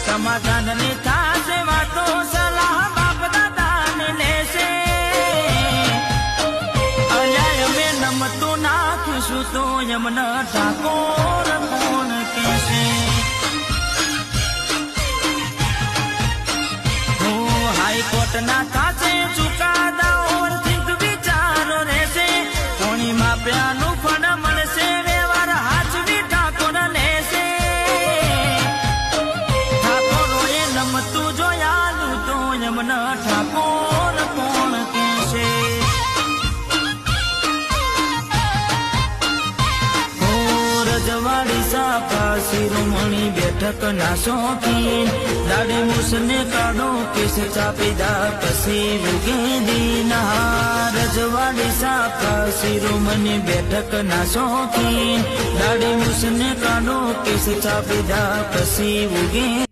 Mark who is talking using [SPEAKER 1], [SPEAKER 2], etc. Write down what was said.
[SPEAKER 1] સમાધાનની થાશે વાતો સલાહ બાપ દાદાને લેશે અલ્યા અમે નમતું નાખીશું તો યમન ઠાકોર કોણ કહેશે હાઈકોર્ટના થાશે ચુકાદાઓ ચિંત વિચારો રહેશે કોણી માપ્યાનું ફળ મળશે વ્યવહાર હાચવી ઠાકોર લેશે ઠાકોરોએ નમતું જોયાલું તો યમન ઠાકોર કોણ કહેશે રજવાડી સાપા શિરોમણી બેઠક ના શોખીન દાડે મૂસને કાઢો કેસ ચાપીદા પછી ઉગેદી ના રજવાડી સાપા શિરોમણી બેઠક ના શોખીન દાડે મૂસને કાઢો કેસ ચાપીદા પછી ઉગે